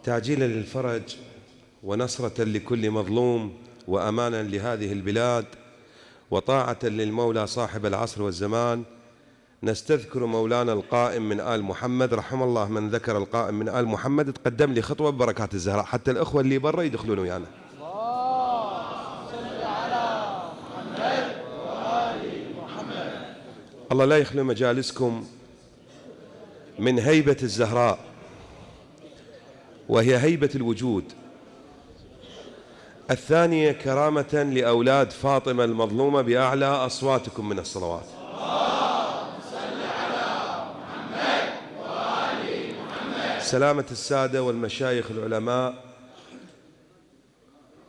تعجيلا للفرج ونصرة لكل مظلوم وأمانا لهذه البلاد وطاعة للمولى صاحب العصر والزمان، نستذكر مولانا القائم من آل محمد. رحم الله من ذكر القائم من آل محمد. تقدم لي خطوة ببركات الزهراء حتى الأخوة اللي برا يدخلون ويانا. الله لا يخلو مجالسكم من هيبة الزهراء، وهي هيبة الوجود. الثانية كرامة لأولاد فاطمة المظلومة بأعلى أصواتكم من الصلوات. سلامة السادة والمشايخ العلماء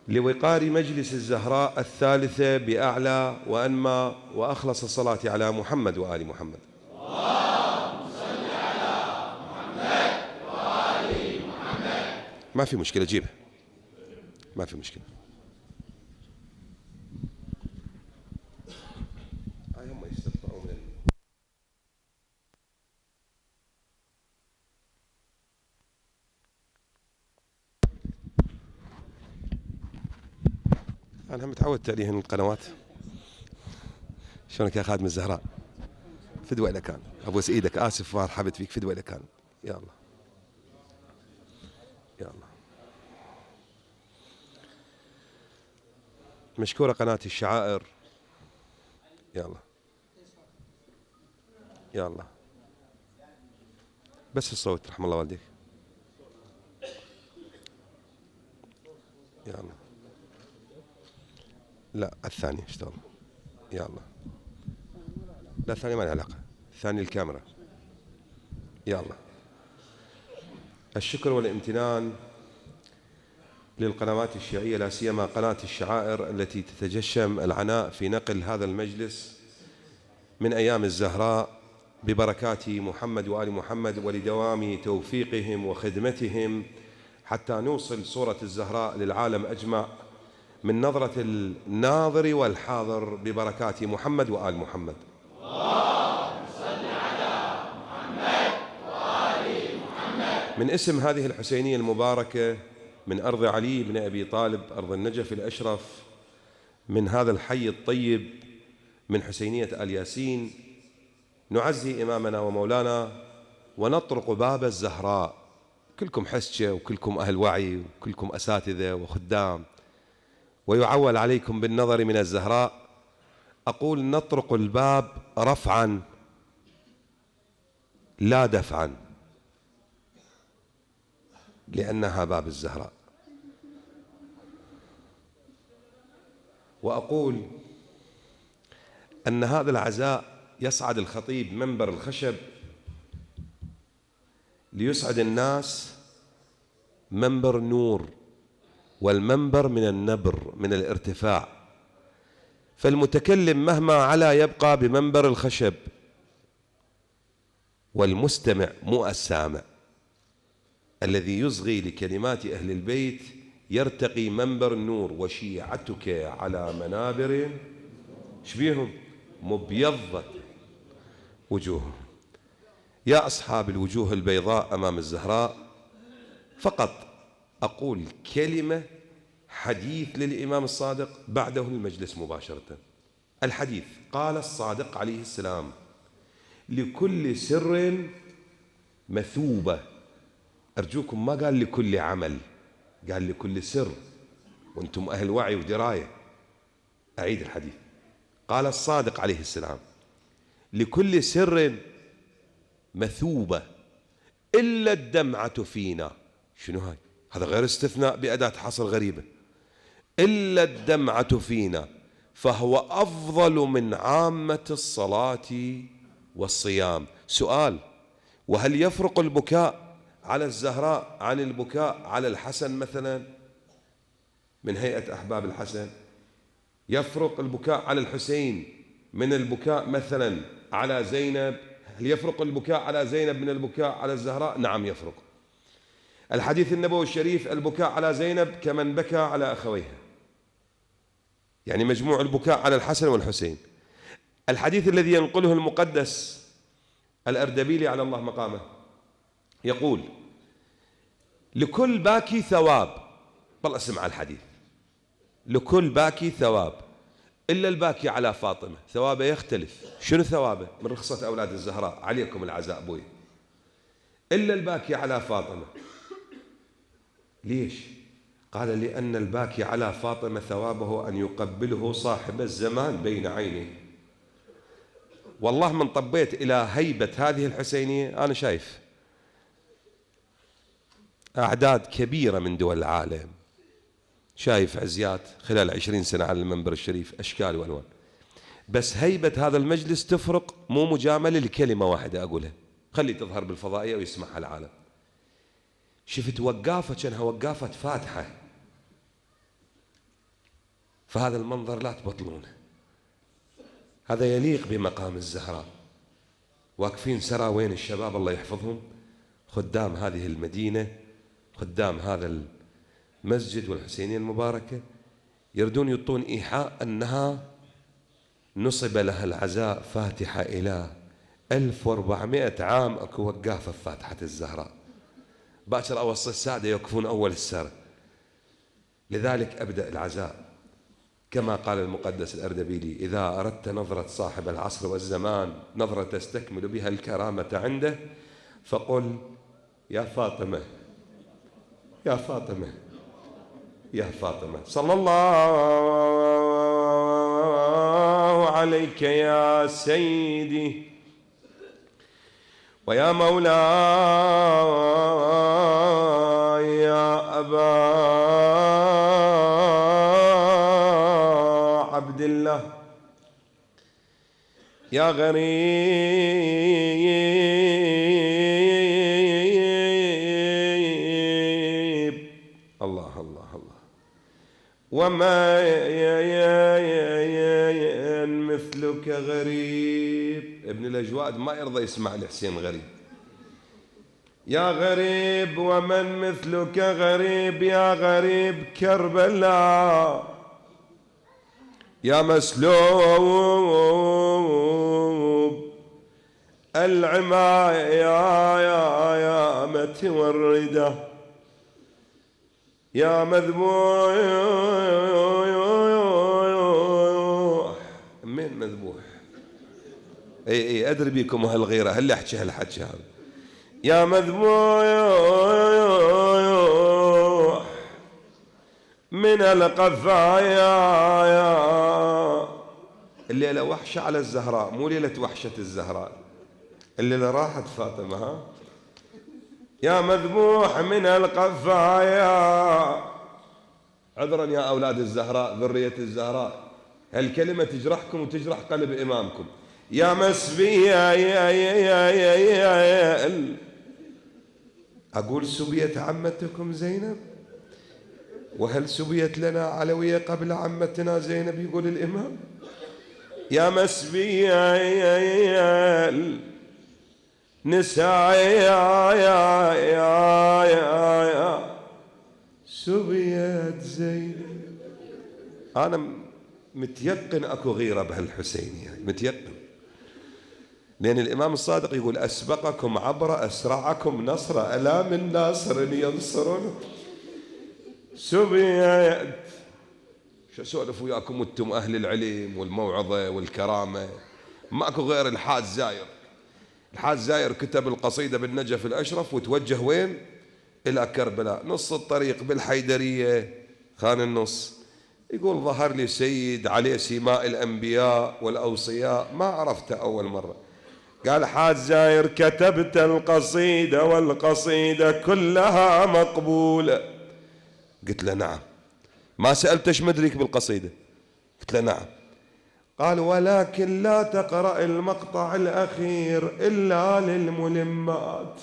لوقار مجلس الزهراء الثالثة بأعلى وأنمى وأخلص الصلاة على محمد وآل محمد. اللهم صل على محمد وآل محمد. ما في مشكلة، جيبها، ما في مشكلة. هم يستطيعوا من أنا متعودت عليهن القنوات. شلونك يا خادم الزهراء؟ فدوى إلى كان، أبوس إيدك، آسف وارحبت فيك، فدوى إلى كان. يا الله يا الله. مشكورة قناة الشعائر. يا الله يا الله. بس الصوت، رحم الله والديك. يا الله. لا الثاني اشتغل. يا الله. لا الثاني ما له علاقة، الثاني الكاميرا. يا الله. الشكر والامتنان للقنوات الشيعية، لا سيما قناة الشعائر التي تتجشم العناء في نقل هذا المجلس من أيام الزهراء ببركات محمد وآل محمد، ولدوام توفيقهم وخدمتهم حتى نوصل صورة الزهراء للعالم أجمع من نظرة الناظر والحاضر ببركات محمد وآل محمد. اللهم صل على محمد وآل محمد. من اسم هذه الحسينية المباركة من أرض علي بن أبي طالب، أرض النجف الأشرف، من هذا الحي الطيب من حسينية آل ياسين، نعزي إمامنا ومولانا ونطرق باب الزهراء. كلكم حسجة وكلكم أهل وعي وكلكم أساتذة وخدام، ويعول عليكم بالنظر من الزهراء. أقول نطرق الباب رفعا لا دفعا، لأنها باب الزهراء. وأقول أن هذا العزاء يصعد الخطيب منبر الخشب ليسعد الناس منبر نور، والمنبر من النبر من الارتفاع، فالمتكلم مهما علا يبقى بمنبر الخشب، والمستمع مو السامع الذي يصغي لكلمات أهل البيت يرتقي منبر النور. وشيعتك على منابر شبيهم مبيضة وجوههم. يا أصحاب الوجوه البيضاء أمام الزهراء، فقط أقول كلمة حديث للإمام الصادق، بعده المجلس مباشرة. الحديث قال الصادق عليه السلام: لكل سر مثوبة. أرجوكم ما قال لكل عمل، قال لكل سر، وأنتم أهل وعي ودراية. أعيد الحديث. قال الصادق عليه السلام: لكل سر مثوبة إلا الدمعة فينا. شنو هاي؟ هذا غير استثناء بأداة حصر غريبة. إلا الدمعة فينا فهو أفضل من عامة الصلاة والصيام. سؤال: وهل يفرق البكاء على الزهراء عن البكاء على الحسن مثلا من هيئة أحباب الحسن؟ يفرق البكاء على الحسين من البكاء مثلا على زينب؟ هل يفرق البكاء على زينب من البكاء على الزهراء؟ نعم يفرق. الحديث النبوي الشريف: البكاء على زينب كمن بكى على أخويها، يعني مجموع البكاء على الحسن والحسين. الحديث الذي ينقله المقدس الأردبيلي على الله مقامه يقول: لكل باكي ثواب. والله اسمع الحديث، لكل باكي ثواب إلا الباكي على فاطمة ثوابه يختلف. شنو ثوابه؟ من رخصة أولاد الزهراء عليكم العزاء أبوي. إلا الباكي على فاطمة. ليش؟ قال لأن الباكي على فاطمة ثوابه أن يقبله صاحب الزمان بين عينيه. والله من طبيت إلى هيبة هذه الحسينية أنا شايف أعداد كبيرة من دول العالم، شايف عزيات خلال 20 سنة على المنبر الشريف أشكال وألوان، بس هيبة هذا المجلس تفرق. مو مجاملة لكلمة واحدة أقولها، خلي تظهر بالفضائية ويسمعها العالم. شفت وقافة كانها وقافة فاتحة، فهذا المنظر لا تبطلونه، هذا يليق بمقام الزهراء. واقفين سرى وين الشباب الله يحفظهم، خدام هذه المدينة، خدام هذا المسجد والحسينية المباركة، يردون يعطون إيحاء أنها نصب لها العزاء فاتحة إلى 1400 عام أكو وقافة فاتحة الزهراء. باكر أوصي السادة يوقفون أول السرة. لذلك أبدأ العزاء كما قال المقدس الأردبيلي: إذا أردت نظرة صاحب العصر والزمان، نظرة تستكمل بها الكرامة عنده، فقل: يا فاطمة يا فاطمة يا فاطمة، صلى الله عليك يا سيدي ويا مولاي يا أبا عبد الله، يا غريب. الله الله الله. وما مثلك غريب. ابن الأجواد ما يرضى يسمع الحسين غريب. يا غريب ومن مثلك غريب، يا غريب كربلاء، يا مسلوب العما يا متوردة، يا مذبوح. من مذبوح؟ اي ادري بيكم هالغيرة، هل احكي هالحكي هذا. يا مذبوح من القفايا. الليلة وحشة على الزهراء، مو ليلة وحشة الزهراء، الليلة راحت فاطمة. ها يا مذبوح من القفايا. عذرا يا أولاد الزهراء ذرية الزهراء، هالكلمة تجرحكم وتجرح قلب إمامكم. يا مسبية أقول سبيت عمتكم زينب، وهل سبيت لنا علوية قبل عمتنا زينب؟ يقول الإمام. يا مسبية نساء يا سبيت زينب. أنا متيقن أكو غيرة بهالحسين، يعني متيقن، لأن الإمام الصادق يقول: أسبقكم عبر أسرعكم نصر، ألا من ناصر ينصرون. سبيت. شو أسولف وياكم أنتم أهل العلم والموعظة والكرامة؟ ماكو غير الحاج زاير. الحاج زاير كتب القصيدة بالنجف الأشرف وتوجه وين؟ إلى كربلاء. نص الطريق بالحيدرية خان النص يقول: ظهر لي سيد عليه سيماء الأنبياء والأوصياء، ما عرفته أول مرة. قال: حاج زاير كتبت القصيدة والقصيدة كلها مقبولة. قلت له: نعم. ما سألتش مدريك بالقصيدة؟ قلت له: نعم. قال: ولكن لا تقرأ المقطع الأخير إلا للملمات.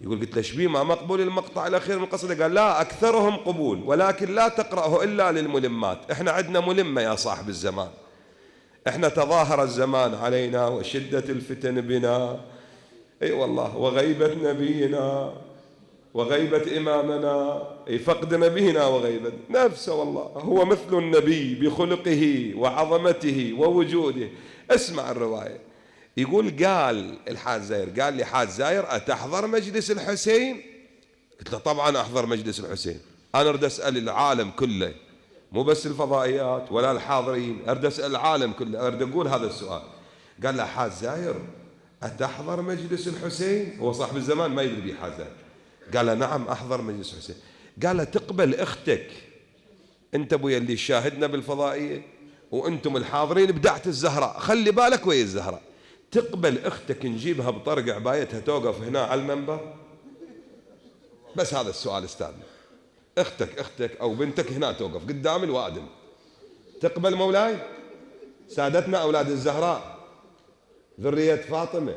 يقول: قلت له: شبيه ما مقبول المقطع الأخير من القصيدة؟ قال: لا، أكثرهم قبول، ولكن لا تقرأه إلا للملمات. إحنا عندنا ملمة يا صاحب الزمان، إحنا تظاهر الزمان علينا وشدة الفتن بنا، أي والله، وغيبة نبينا وغيبة إمامنا، أي فقد نبينا وغيبة نفسه. والله هو مثل النبي بخلقه وعظمته ووجوده. اسمع الرواية. يقول: قال الحاج زاير، قال لي حاج زاير: أتحضر مجلس الحسين؟ قلت له طبعا أحضر مجلس الحسين. أنا أريد أسأل العالم كله، مو بس الفضائيات ولا الحاضرين، أريد أسأل العالم كله، أريد أقول هذا السؤال. قال له حاج زاير أتحضر مجلس الحسين؟ هو صاحب الزمان ما يدري بيه حاج زاير. قال له نعم أحضر مجلس الحسين. قال له تقبل أختك، أنت أبويا اللي شاهدنا بالفضائية وأنتم الحاضرين بدعة الزهراء، خلي بالك ويا الزهراء، تقبل أختك نجيبها بطرق عبايتها توقف هنا على المنبر؟ بس هذا السؤال استاذنا، أختك أو بنتك هنا توقف قدام الوادم، تقبل مولاي؟ سادتنا أولاد الزهراء ذرية فاطمة،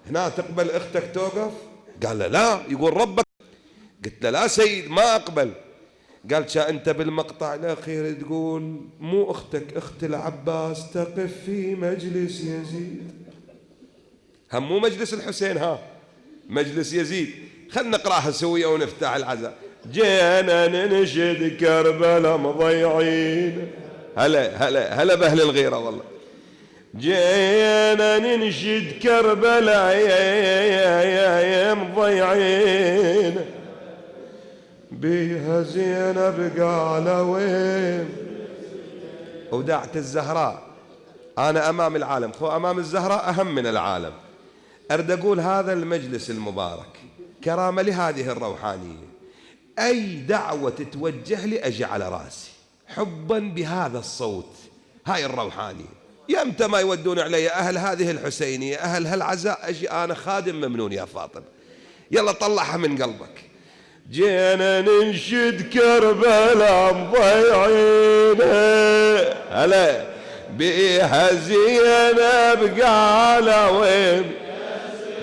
هنا تقبل أختك توقف؟ قال له لا، يقول ربك. قلت له لا سيد ما أقبل. قال أنت بالمقطع الأخير تقول مو أختك أخت العباس تقف في مجلس يزيد، هم مو مجلس الحسين، ها مجلس يزيد. خلنا نقراها سوية ونفتح العزاء. جينا ننشد كربلاء مضيعين، هلا بأهل الغيرة والله. جينا ننشد كربلاء يا مضيعين، بيها زينب قال وين. وداعة الزهراء أنا أمام العالم، خو أمام الزهراء أهم من العالم. أرد أقول هذا المجلس المبارك كرامة لهذه الروحانية، أي دعوة تتوجه لي أجي على راسي حبا بهذا الصوت، هاي الروحانية. يمتى ما يودون علي أهل هذه الحسينية أهل هالعزاء أجي أنا خادم ممنون يا فاطمة، يلا طلعها من قلبك. جينا ننشد كربلاء مضيعين، هلا بيها زينب قال وين.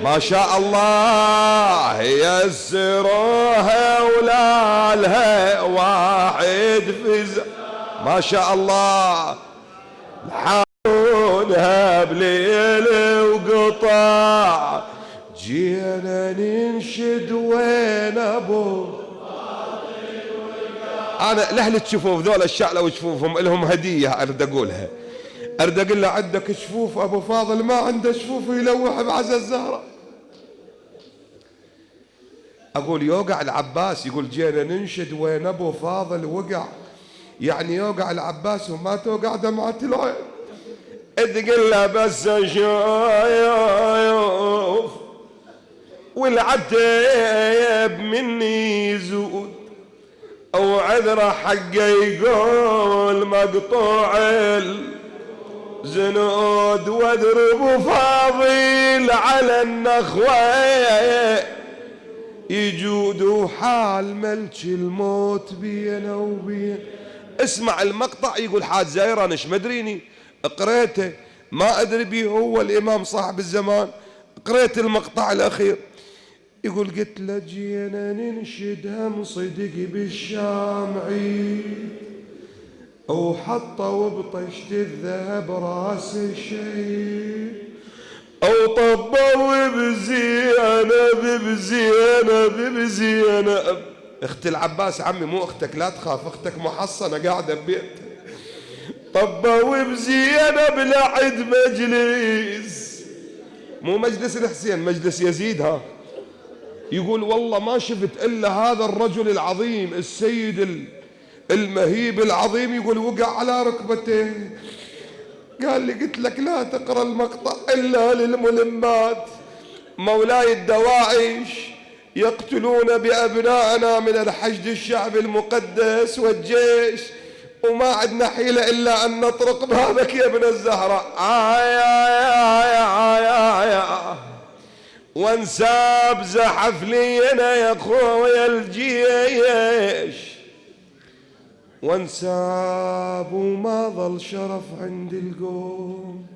ما شاء الله يسروها ولا لها واحد فز، ما شاء الله حاولها بليل وقطع. جينا ننشد وين ابو، انا لاهل الشفوف ذول الشعلة وشفوفهم لهم هدية ارد اقولها، ارد اقول له عندك شفوف ابو فاضل ما عنده شفوف يلوح بعزا الزهرة. اقول يوقع العباس، يقول جينا ننشد وين ابو فاضل وقع، يعني يوقع العباس وما توقع دمعة العين. تقول له بس شايف والعتيب مني يزود، او عذره حقه يقول مقطوع الزنود، واضرب فاضل على النخوه يجود حال ملك الموت بينا وبين. اسمع المقطع، يقول حاج زاير انا ايش مدريني قريته، ما ادري بيه هو الامام صاحب الزمان، قريت المقطع الاخير. يقول قلت له جينا ننشد هم صدق بالشامعي، وحطوا بطشت الذهب راس الشيء، او طبوا بزينب بزينب. اخت العباس عمي مو اختك لا تخاف، اختك محصنة قاعدة ببيت. طبوا بزينب لعد مجلس، مو مجلس الحسين مجلس يزيد. ها يقول والله ما شفت الا هذا الرجل العظيم السيد المهيب العظيم، يقول وقع على ركبتيه. قال لي قلت لك لا تقرأ المقطع إلا للملمات، مولاي الدواعش يقتلون بأبنائنا من الحشد الشعبي المقدس والجيش، وما عندنا حيلة إلا أن نطرق بابك يا ابن الزهراء. وانساب زحف لينا يا خويا الجيش، وانساب وما ظل شرف عند القوم،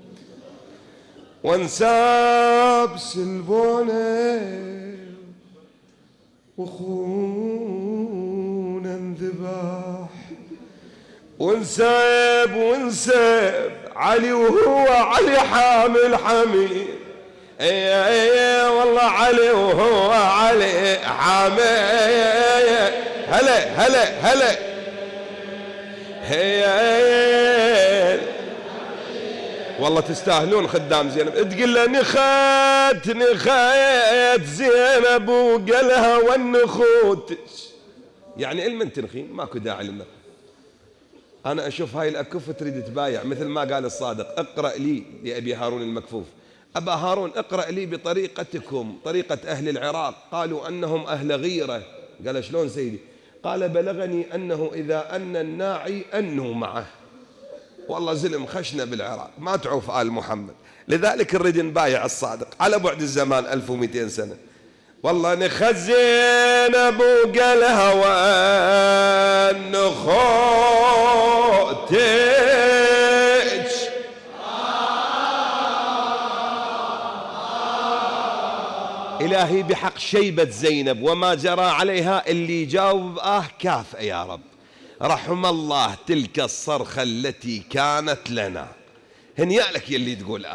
وانساب سلبونه وخونا انذبح، وانساب علي وهو علي حامل حميد. اي والله علي وهو علي حامل. هلا والله تستاهلون خدام زينب. تقول له نخيت زينب وقالها والنخوت، يعني علم تنخين ماكو داعي لنا. أنا أشوف هاي الأكف تريد تبايع، مثل ما قال الصادق اقرأ لي لأبي هارون المكفوف، أبا هارون اقرأ لي بطريقتكم، طريقة أهل العراق، قالوا أنهم أهل غيرة. قال شلون سيدي؟ قال بلغني أنه إذا أن الناعي أنوا معه. والله زلم خشنا بالعراق ما تعوف آل محمد، لذلك نريد نبايع الصادق على بعد الزمان 1200 سنة. والله نخزن ابو قالها والنخوتج إلهي بحق شيبة زينب وما جرى عليها، اللي يجاوب كافئ يا رب. رحم الله تلك الصرخة التي كانت لنا. هنيالك يلي تقول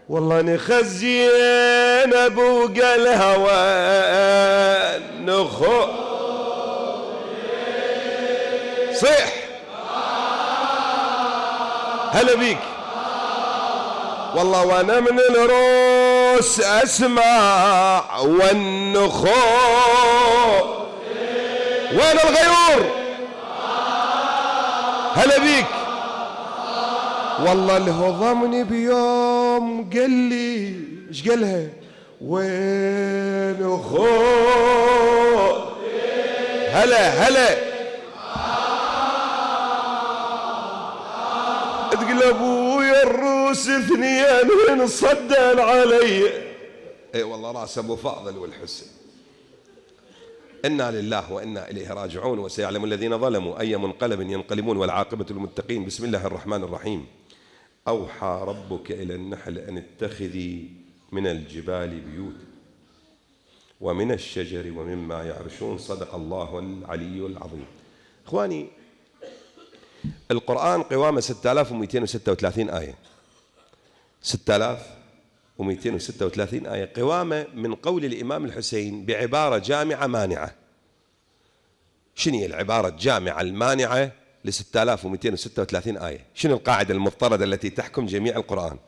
والله نخزين ابو قالها والنخو صيح هلا بيك. والله وانا من الروس اسمع والنخو وين الغيور هلا بيك. والله الهضمني بيوم قال لي ايش قالها وين اخو هلا تقول ابويا الروس اثنين صدن علي. اي والله راس ابو فاضل والحسن. إنا لله وإنا إليه راجعون. وسيعلم الذين ظلموا أي منقلب ينقلبون والعاقبة للمتقين. بسم الله الرحمن الرحيم. أوحى ربك إلى النحل أن اتخذي من الجبال بيوتا ومن الشجر ومما يعرشون. صدق الله العلي العظيم. إخواني القرآن قوامه 6236 آية، 6236 آية قوامه من قول الإمام الحسين بعبارة جامعة مانعة. شنو العبارة الجامعة المانعة ل 6236 آية؟ شنو القاعدة المفترضة التي تحكم جميع القرآن؟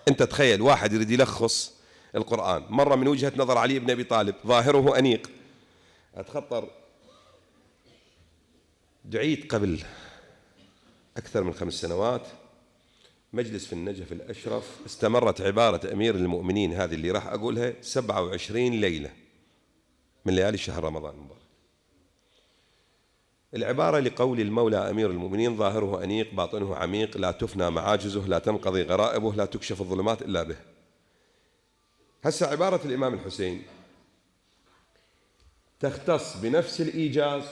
أنت تخيل واحد يريد يلخص القرآن، مرة من وجهة نظر علي بن أبي طالب ظاهره أنيق. أتخطر دعيت قبل أكثر من 5 سنوات مجلس في النجف الأشرف، استمرت عبارة أمير المؤمنين هذه اللي راح أقولها 27 ليلة من ليالي شهر رمضان المبارك. العبارة لقول المولى أمير المؤمنين ظاهره أنيق باطنه عميق، لا تفنى معاجزه، لا تنقضي غرائبه، لا تكشف الظلمات إلا به. هسه عبارة الإمام الحسين تختص بنفس الإيجاز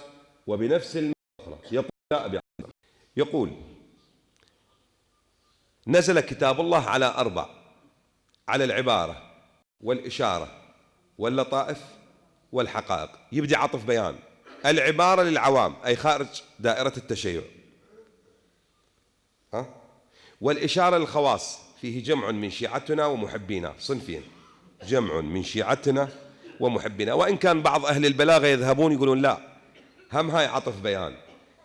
وبنفس المخرج. يقول نزل كتاب الله على 4، على العبارة والإشارة واللطائف والحقائق. يبدي عطف بيان. العبارة للعوام أي خارج دائرة التشيع، والإشارة للخواص فيه جمع من شيعتنا ومحبينا، صنفين، جمع من شيعتنا ومحبينا. وإن كان بعض أهل البلاغة يذهبون يقولون لا، هم هاي عطف بيان.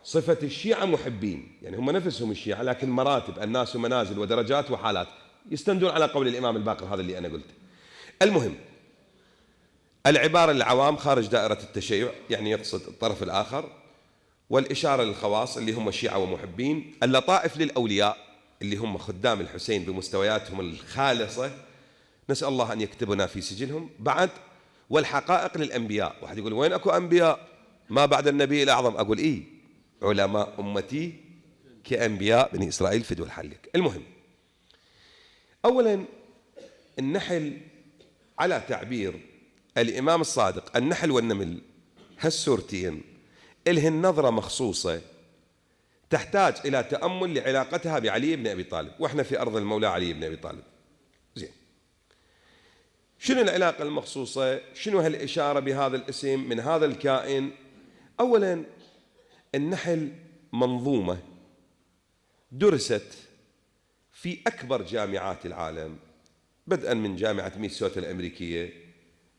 صفة الشيعة محبين، يعني هم نفسهم الشيعة لكن مراتب، الناس ومنازل ودرجات وحالات، يستندون على قول الإمام الباقر هذا اللي أنا قلته. المهم العبارة للعوام خارج دائرة التشيع يعني يقصد الطرف الآخر، والإشارة للخواص اللي هم الشيعة ومحبين، اللطائف للأولياء اللي هم خدام الحسين بمستوياتهم الخالصة، نسأل الله أن يكتبنا في سجلهم بعد، والحقائق للأنبياء. واحد يقول وين أكو أنبياء ما بعد النبي الأعظم؟ أقول إيه، علماء أمتي كأنبياء بني إسرائيل فدوا الحلق. المهم أولا النحل على تعبير الإمام الصادق، النحل والنمل هالسورتين إلهن نظرة مخصوصة تحتاج إلى تأمل لعلاقتها بعلي بن أبي طالب، وإحنا في أرض المولى علي بن أبي طالب. زين، شنو العلاقة المخصوصة؟ شنو هالإشارة بهذا الاسم من هذا الكائن؟ أولا النحل منظومة درست في أكبر جامعات العالم، بدءا من جامعة مينيسوتا الأمريكية،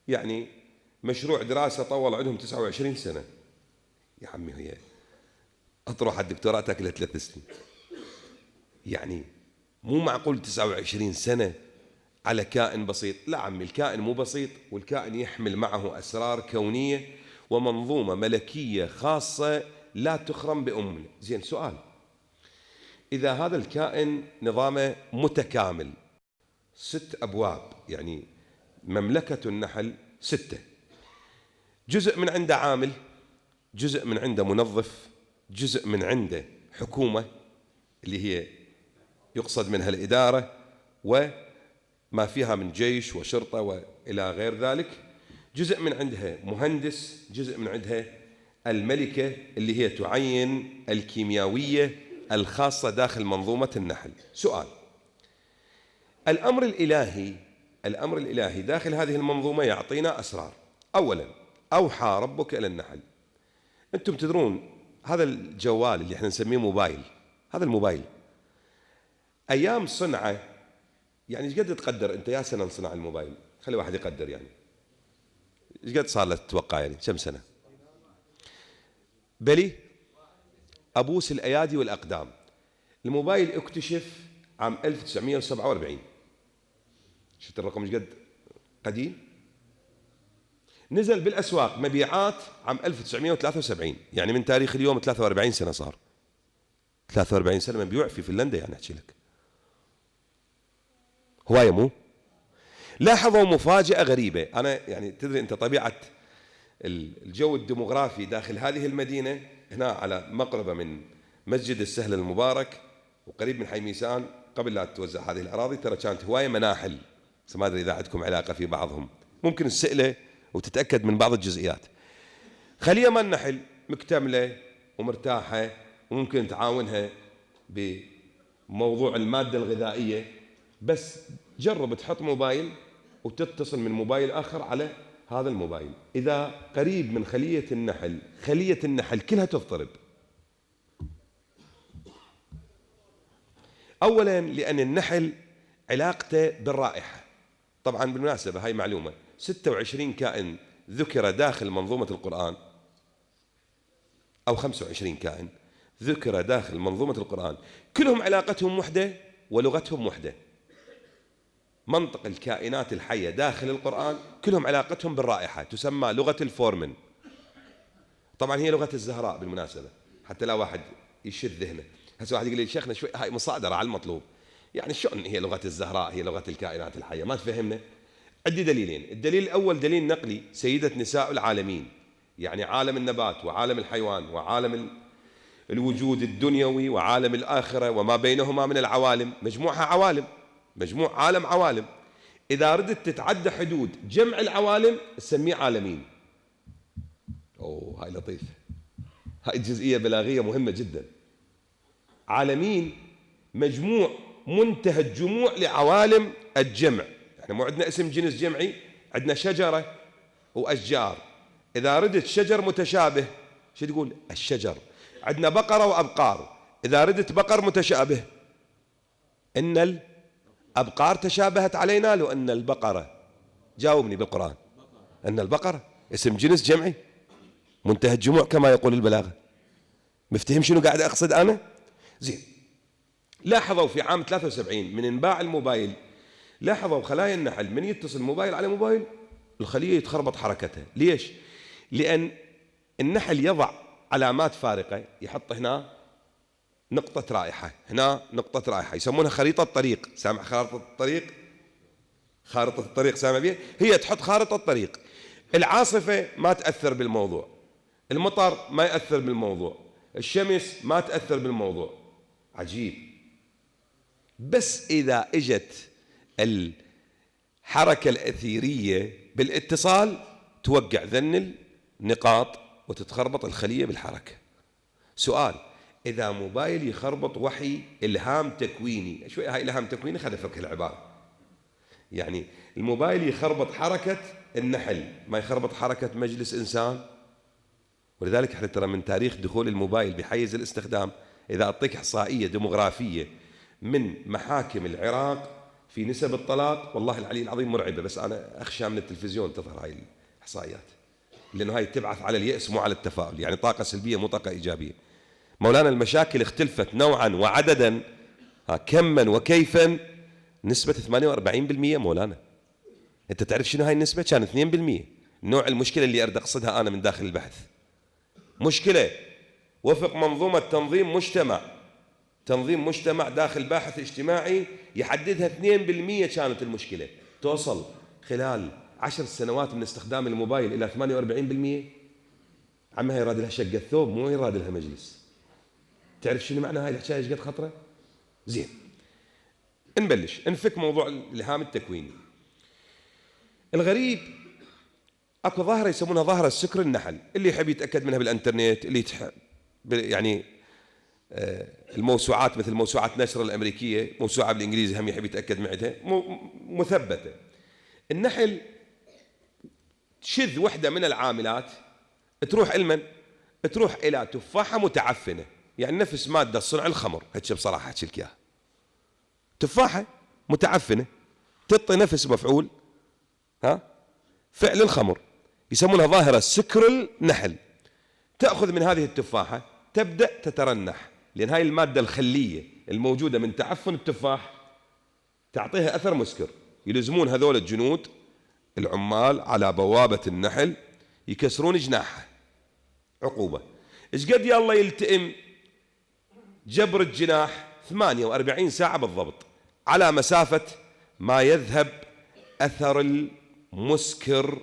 يعني مشروع دراسة طول عندهم 29 سنة. يا عمي هي أطروحة الدكتوراه تاكلها 3 سنين. يعني مو معقول 29 سنة على كائن بسيط. لا عمي، الكائن مو بسيط، والكائن يحمل معه أسرار كونية ومنظومة ملكية خاصة لا تخرم بأمه. زين، سؤال: إذا هذا الكائن نظامه متكامل، 6 أبواب، يعني مملكة النحل 6، جزء من عنده عامل، جزء من عنده منظف، جزء من عنده حكومة اللي هي يقصد منها الإدارة وما فيها من جيش وشرطة وإلى غير ذلك، جزء من عندها مهندس، جزء من عندها الملكة اللي هي تعين الكيميائية الخاصة داخل منظومة النحل. سؤال: الأمر الإلهي داخل هذه المنظومة يعطينا أسرار. أولا، أوحى ربك إلى النحل. أنتم تدرون هذا الجوال اللي احنا نسميه موبايل، هذا الموبايل أيام صنعه، يعني ايش قد تقدر أنت يا سنة صنع الموبايل؟ خلي واحد يقدر، يعني ايش قد صار له تتوقع؟ يعني كم سنة؟ بلي أبوس الأيادي والأقدام. الموبايل اكتشف عام 1947. شفت الرقم ايش قد قديم؟ نزل بالأسواق مبيعات عام 1973، يعني من تاريخ اليوم 43 سنة صار. 43 سنة مبيوع في فنلندا، يعني أحكي لك هواية مو؟ لاحظوا مفاجأة غريبة. أنا يعني تدري أنت طبيعة الجو الديموغرافي داخل هذه المدينة، هنا على مقربة من مسجد السهل المبارك وقريب من حي ميسان، قبل لا تتوزع هذه الأراضي ترى كانت هواية مناحل، بس ما أدري إذا عندكم علاقة في بعضهم، ممكن تسأله وتتأكد من بعض الجزئيات. خلية مال النحل مكتملة ومرتاحة، وممكن تعاونها بموضوع المادة الغذائية، بس جرب تحط موبايل وتتصل من موبايل آخر على هذا الموبايل، إذا قريب من خلية النحل كلها تضطرب. أولا لأن النحل علاقته بالرائحة. طبعا بالمناسبة هاي معلومة، 26 كائن ذكر داخل منظومة القرآن، أو 25 كائن ذكر داخل منظومة القرآن، كلهم علاقتهم وحدة ولغتهم وحدة. منطق الكائنات الحية داخل القرآن كلهم علاقتهم بالرائحة، تسمى لغة الفورمن. طبعا هي لغة الزهراء بالمناسبة، حتى لا واحد يشد ذهنه. هسه واحد يقول لي شيخنا شوي هاي مصادرة على المطلوب، يعني شلون هي لغة الزهراء هي لغة الكائنات الحية؟ ما تفهمنا. عندي دليلين. الدليل الأول دليل نقلي، سيدة نساء العالمين، يعني عالم النبات وعالم الحيوان وعالم الوجود الدنيوي وعالم الآخرة وما بينهما من العوالم، مجموعها عوالم، مجموع عالم عوالم. إذا ردت تتعدى حدود جمع العوالم تسميه عالمين. أوه هاي لطيفة، هاي جزئية بلاغية مهمة جدا. عالمين مجموع منتهى الجموع لعوالم الجمع، يعني مو عندنا اسم جنس جمعي، عندنا شجرة وأشجار. إذا ردت شجر متشابه شو تقول؟ الشجر. عندنا بقرة وأبقار، إذا ردت بقر متشابه إن الأبقار تشابهت علينا، لو أن البقرة، جاوبني بالقرآن، أن البقرة اسم جنس جمعي منتهى الجموع كما يقول البلاغة. مفتهم شنو قاعد أقصد أنا؟ زين، لاحظوا في عام 73 من انباع الموبايل، لاحظوا خلايا النحل من يتصل موبايل على موبايل الخلية يتخربط حركتها. ليش؟ لأن النحل يضع علامات فارقة، يحط هنا نقطة رائحة، هنا نقطة رائحة، يسمونها خريطة طريق. سامع خارطة الطريق؟ خارطة الطريق سامع بيها؟ هي تحط خارطة الطريق. العاصفة ما تأثر بالموضوع، المطر ما يأثر بالموضوع، الشمس ما تأثر بالموضوع. عجيب. بس إذا اجت الحركة الأثيرية بالاتصال توقع ذن النقاط وتتخربط الخلية بالحركة. سؤال: إذا موبايل يخربط وحي إلهام تكويني، شوي هاي إلهام تكويني خلينا نفك العبارة، يعني الموبايل يخربط حركة النحل ما يخربط حركة مجلس إنسان. ولذلك احنا ترى من تاريخ دخول الموبايل بحيز الاستخدام، إذا أعطيك إحصائية ديموغرافية من محاكم العراق في نسب الطلاق، والله العلي العظيم مرعبة، بس أنا أخشى من التلفزيون تظهر هاي الإحصائيات، لأنه هاي تبعث على اليأس مو على التفاؤل، يعني طاقة سلبية مو طاقة إيجابية. مولانا المشاكل اختلفت نوعا وعددا كما وكيفا نسبة 48% مولانا. أنت تعرف شنو هاي النسبة؟ كان 2%. نوع المشكلة اللي أريد أقصدها أنا من داخل البحث، مشكلة وفق منظومة تنظيم مجتمع داخل باحث اجتماعي يحددها 2% كانت المشكلة، توصل خلال 10 سنوات من استخدام الموبايل إلى 48%. عمها يراد لها شقة ثوب، مو يراد لها مجلس. تعرف شنو معنى هاي الحكاية ايش قد خطرة؟ زين، نبلش نفك موضوع الإلهام التكويني. الغريب اكو ظاهرة يسمونها ظاهرة سكر النحل، اللي يحب يتأكد منها بالانترنت، اللي يعني الموسوعات مثل موسوعات نشر الأمريكية، موسوعة بالإنجليزي هم يحب يتأكد معها، مثبتة. النحل تشذ وحدة من العاملات تروح إلى تفاحة متعفنة، يعني نفس مادة صنع الخمر، هيك بصراحة أحكي لك إياها. تفاحة متعفنة تعطي نفس مفعول فعل الخمر، يسمونها ظاهرة سكر النحل. تأخذ من هذه التفاحة تبدأ تترنح، لأن هاي المادة الخلية الموجودة من تعفن التفاح تعطيها أثر مسكر. يلزمون هذول الجنود العمال على بوابة النحل يكسرون جناحها عقوبة. إيش قد يلا يلتئم جبر الجناح؟ 48 ساعة بالضبط، على مسافة ما يذهب أثر المسكر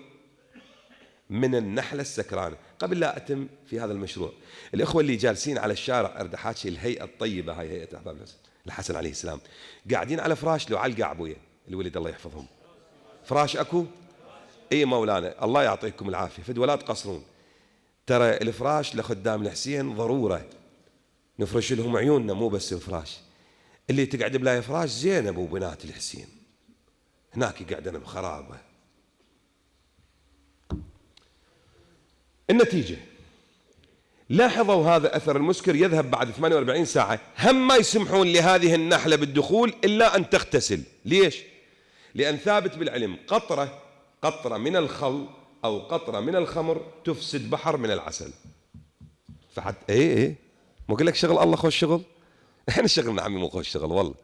من النحلة السكرانة. قبل لا أتم في هذا المشروع، الإخوة اللي جالسين على الشارع أرد أحكي الهيئة الطيبة، هاي هيئة أحباب الحسن عليه السلام، قاعدين على فراش لو علقة أبويا الولد الله يحفظهم، فراش أكو؟ إيه مولانا الله يعطيكم العافية، فد ولا تقصرون. ترى الفراش لخدام الحسين ضرورة نفرش لهم عيوننا، مو بس الفراش. اللي تقعد بلا فراش زينب وبنات الحسين، هناك يقعدن بخرابة. النتيجة لاحظوا هذا أثر المسكر يذهب بعد 48 ساعة، هم ما يسمحون لهذه النحلة بالدخول إلا أن تغتسل. ليش؟ لأن ثابت بالعلم قطرة من الخل أو قطرة من الخمر تفسد بحر من العسل. فحتى إيه ما أقول لك شغل الله خوش شغل. إحنا شغلنا عمي مو خوش شغل، والله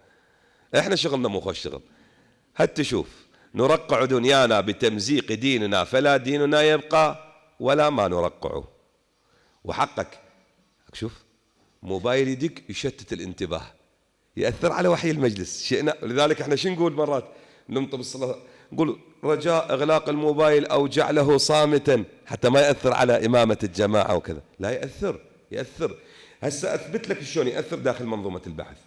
إحنا شغلنا مو خوش شغل. هات شوف، نرقع دنيانا بتمزيق ديننا فلا ديننا يبقى ولا ما نرقعه. وحقك شوف موبايل يدق يشتت الانتباه، يأثر على وحي المجلس شئنا. لذلك احنا شو نقول مرات ننطب الصلاة، نقول رجاء إغلاق الموبايل أو جعله صامتا حتى ما يأثر على إمامة الجماعة وكذا. لا يأثر. هسه أثبت لك شلون يأثر داخل منظومة البحث.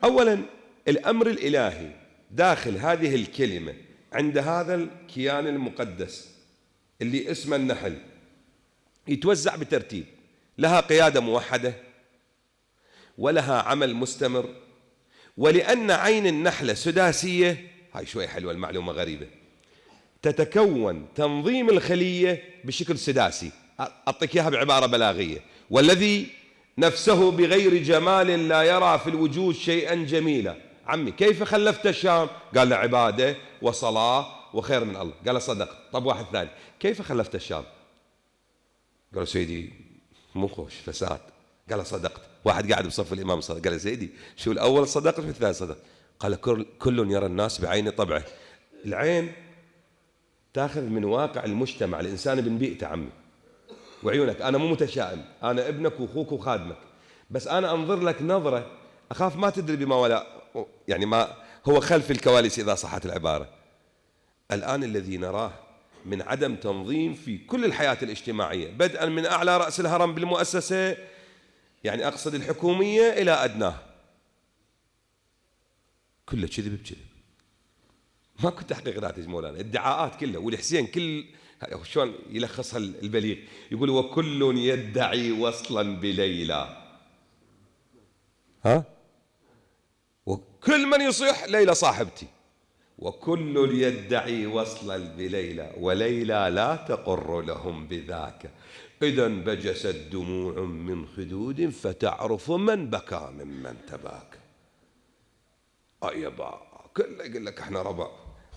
أولا الأمر الإلهي داخل هذه الكلمة عند هذا الكيان المقدس اللي اسمه النحل يتوزع بترتيب، لها قيادة موحدة ولها عمل مستمر. ولأن عين النحلة سداسية، هاي شوي حلوة المعلومة غريبة، تتكون تنظيم الخلية بشكل سداسي. أعطيك إياها بعبارة بلاغية: والذي نفسه بغير جمال لا يرى في الوجود شيئا جميلا. عمي كيف خلفت الشام؟ قال له عبادة وصلاة وخير من الله. قال له صدقت. طب واحد ثاني، كيف خلفت الشام؟ قال له سيدي مو خوش فساد. قال له صدقت. واحد قاعد بصف الإمام صدق. قال له سيدي شو الأول صدقت والثاني صدقت. قال كل يرى الناس بعين طبعه. العين تاخذ من واقع المجتمع، الإنسان ابن بيئته عمي. وعيونك، أنا مو متشائم، أنا ابنك وأخوك وخادمك، بس أنا أنظر لك نظرة أخاف ما تدري بما ولا يعني ما هو خلف الكواليس إذا صحت العبارة. الآن الذي نراه من عدم تنظيم في كل الحياة الاجتماعية، بدءا من أعلى رأس الهرم بالمؤسسة، يعني أقصد الحكومية، إلى أدناه، كله كذب بكذب. ماكو تحقيق ناتج مولانا، ادعاءات كلها. والحسين كل شلون يلخصها البليغ، يقول وكل يدعي وصلا بليلى. وكل من يصيح ليلى صاحبتي، وكل يدعي وصلا بليلى وليلى لا تقر لهم بذاك، إذا بجست دموع من خدود فتعرف من بكى ممن تباك. يبا كله يقول لك احنا ربع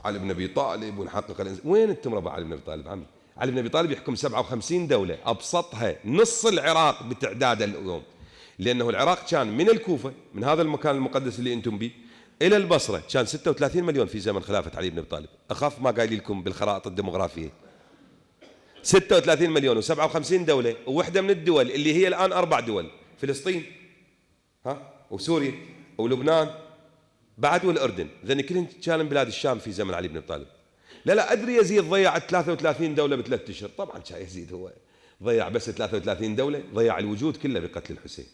علي بن ابي طالب ونحقق الانسان. وين انتم ربع علي بن ابي طالب عمي؟ علي بن ابي طالب يحكم 57 دولة، ابسطها نص العراق بتعداد اليوم. لأنه العراق كان من الكوفة، من هذا المكان المقدس اللي أنتم به، إلى البصرة كان 36 مليون في زمن خلافة علي بن أبي طالب. أخاف ما قايل لكم بالخرائط الديمغرافية 36 مليون و57 دولة، ووحدة من الدول اللي هي الآن 4 دول، فلسطين وسوريا ولبنان بعد والأردن، ذني كلهم كانوا بلاد الشام في زمن علي بن أبي طالب. لا أدري يزيد ضيع 33 دولة ب3 أشهر، طبعا كان يزيد هو ضيع بس 33 دولة، ضيع الوجود كله بقتل الحسين.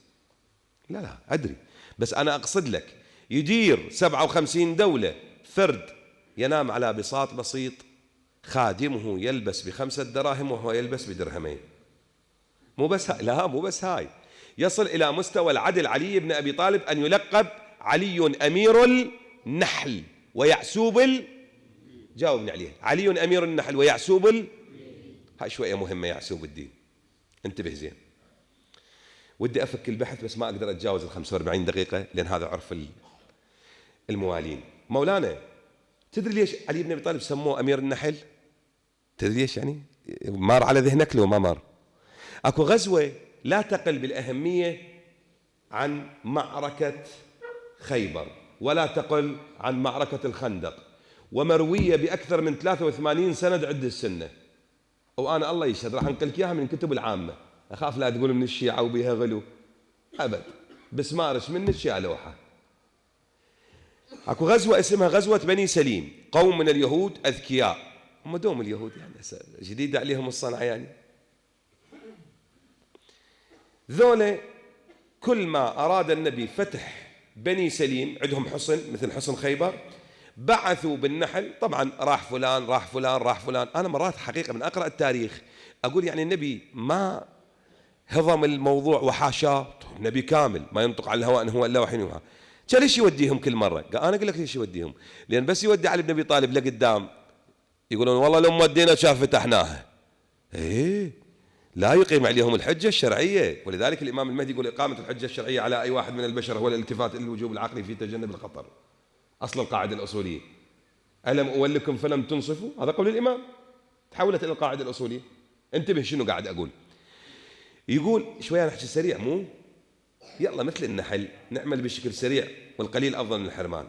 لا أدري، بس أنا أقصد لك يدير 57 دولة، فرد ينام على بساط بسيط، خادمه يلبس ب5 دراهم وهو يلبس بدرهمين. مو بس هاي، لا مو بس هاي، يصل إلى مستوى العدل علي بن أبي طالب أن يلقب علي أمير النحل ويعسوب جاوبني عليها، علي أمير النحل ويعسوب هاي شوية مهمة، يعسوب الدين، انتبه زين. ودي أفك البحث بس ما أقدر أتجاوز 45 دقيقة لأن هذا عرف الموالين. مولانا تدري ليش علي بن أبي طالب سموه أمير النحل؟ تدري ليش يعني؟ مار على ذهنك لو ما مار؟ أكو غزوة لا تقل بالأهمية عن معركة خيبر، ولا تقل عن معركة الخندق، ومروية بأكثر من 83 سند عد السنة، وأنا الله يشهد راح أنقل لك إياها من الكتب العامة، أخاف لا تقول من الشيعة وبها غلو أبد، بس مارش من الشيعة لوحة. أكو غزوة اسمها غزوة بني سليم، قوم من اليهود أذكياء، هم دوم اليهود يعني جديد عليهم الصنعة يعني. ذولا كل ما أراد النبي فتح بني سليم، عندهم حصن مثل حصن خيبر، بعثوا بالنحل، طبعا راح فلان راح فلان راح فلان. أنا مرات حقيقة من أقرأ التاريخ أقول يعني النبي ما هضم الموضوع وحاشاه، نبي كامل ما ينطق عن الهواء إن هو إلا وحي يوحى، كان ليش يوديهم كل مرة؟ قال أنا أقول لك ليش يوديهم، لأن بس يودي علي بن أبي طالب لقدام يقولون والله لو ودينا شاف فتحناها، إيه لا يقيم عليهم الحجة الشرعية. ولذلك الإمام المهدي يقول إقامة الحجة الشرعية على أي واحد من البشر هو الالتفات إلى الوجوب العقلي في تجنب الخطر، أصل القاعدة الأصولية. ألم أولكم فلم تنصفوا، هذا قول الإمام، تحولت إلى القاعدة الأصولية. انتبه شنو قاعد أقول، يقول شوية نحكي سريع مو يلا مثل النحل نعمل بشكل سريع، والقليل أفضل من الحرمان.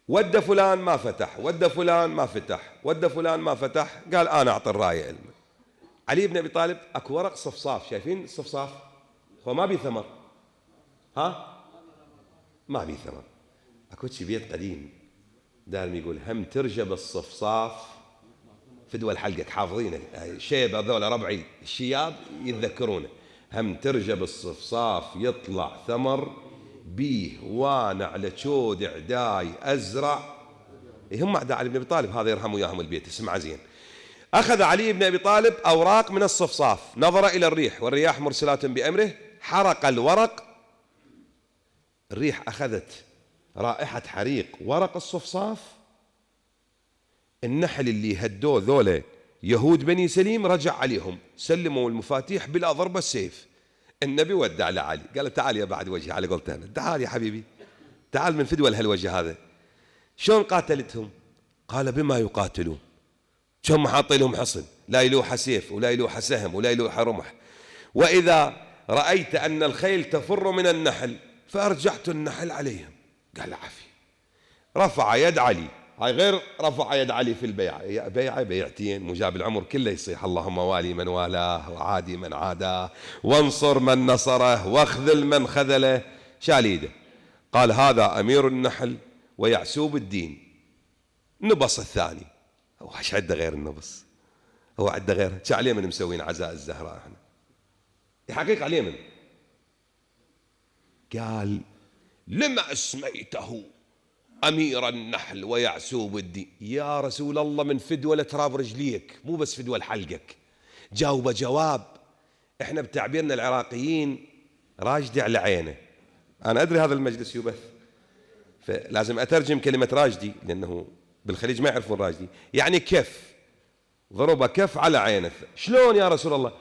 ود فلان ما فتح، ود فلان ما فتح، ود فلان ما فتح، قال أنا أعطي الراية علمه. علي بن أبي طالب أكو ورق صفصاف، شايفين الصفصاف هو ما بي ثمر، ما بي ثمر. أكو شي بيت قديم دائما يقول هم ترجب الصفصاف فدوى حلقك، حافظينه شيب هذول ربعي الشياب يتذكرونه، هم ترجب الصفصاف يطلع ثمر بيه وانا على شود عداي ازرع. هم اعداء علي بن ابي طالب، هذا يرحم وياهم البيت، اسمع زين. اخذ علي بن ابي طالب اوراق من الصفصاف، نظر الى الريح والرياح مرسلات بامره، حرق الورق، الريح اخذت رائحه حريق ورق الصفصاف. النحل اللي هدوه ذولا يهود بني سليم رجع عليهم، سلموا المفاتيح بلا ضربة سيف. النبي ودع لعلي قال له تعال يا بعد وجهي، على قولته أنا تعال يا حبيبي تعال من فدوى لهالوجه هذا. شلون قاتلتهم؟ قال بما يقاتلون، كم حاطين لهم حصن، لا يلوح سيف ولا يلوح سهم ولا يلوح رمح، وإذا رأيت أن الخيل تفر من النحل فأرجعت النحل عليهم. قال عافية. رفع يد علي، هاي غير رفع يد علي في البيعة، بيعة بيعتين مجاب العمر كله يصيح اللهم والي من والاه وعادي من عاداه وانصر من نصره واخذل من خذله، شال ايده قال هذا أمير النحل ويعسوب الدين. نبص الثاني، هو ايش عنده غير النبص؟ هو عنده غير عليه من مسوين عزاء الزهراء احنا حقيقة عليه من قال لما اسميته أمير النحل ويعسوب الدين. يا رسول الله من فدوى لتراب رجليك، مو بس فدوى لحلقك. جاوب جواب احنا بتعبيرنا العراقيين راجدي على عينه. أنا أدري هذا المجلس يبث فلازم أترجم كلمة راجدي لأنه بالخليج ما يعرفون راجدي، يعني كف، ضرب كف على عينه. شلون يا رسول الله؟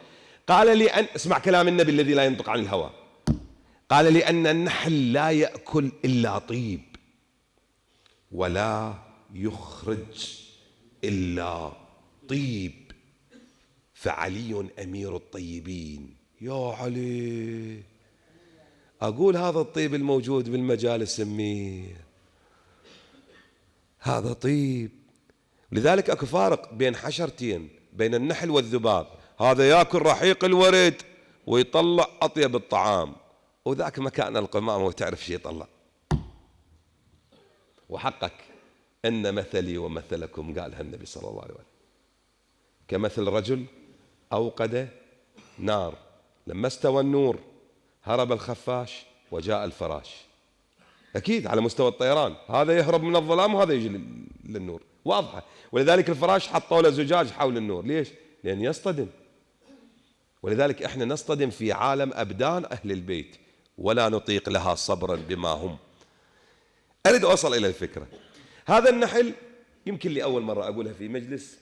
قال لي أن اسمع كلام النبي الذي لا ينطق عن الهوى، قال لأن النحل لا يأكل إلا طيب ولا يخرج إلا طيب، فعلي أمير الطيبين يا علي، أقول هذا الطيب الموجود بالمجالس سميه، هذا طيب. لذلك أكو فارق بين حشرتين، بين النحل والذباب. هذا يأكل رحيق الورد ويطلع أطيب الطعام، وذاك مكان القمامة وتعرف شي يطلع. وحقك إن مثلي ومثلكم، قالها النبي صلى الله عليه وسلم، كمثل رجل أوقد نار، لما استوى النور هرب الخفاش وجاء الفراش. أكيد على مستوى الطيران، هذا يهرب من الظلام وهذا يجي للنور، واضحة. ولذلك الفراش حطوا له زجاج حول النور، ليش؟ لأن يصطدم. ولذلك احنا نصطدم في عالم أبدان أهل البيت ولا نطيق لها صبرا بما هم. أريد أوصل إلى الفكرة. هذا النحل يمكن لي أول مرة أقولها في مجلس،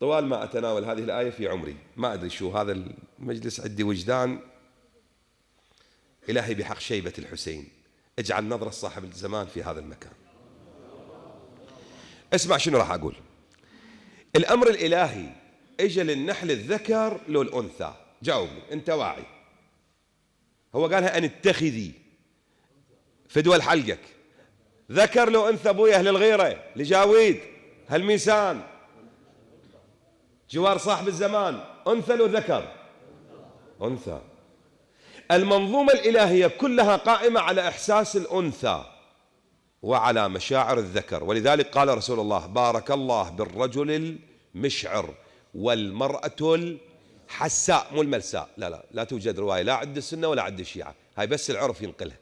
طوال ما أتناول هذه الآية في عمري، ما أدري شو هذا المجلس، عندي وجدان. إلهي بحق شيبة الحسين اجعل نظرة صاحب الزمان في هذا المكان. اسمع شنو راح أقول. الأمر الإلهي اجى للنحل الذكر لو الأنثى؟ جاوبني أنت واعي. هو قالها أن اتخذي فدوى حلقك، ذكر لو أنثى أبويا أهل الغيرة لجاويد هالميسان جوار صاحب الزمان، أنثى لو ذكر؟ أنثى. المنظومة الإلهية كلها قائمة على إحساس الأنثى وعلى مشاعر الذكر. ولذلك قال رسول الله: بارك الله بالرجل المشعر والمرأة الحساء، مو الملساء، لا توجد رواية لا عند السنة ولا عند الشيعة، هاي بس العرف ينقلها.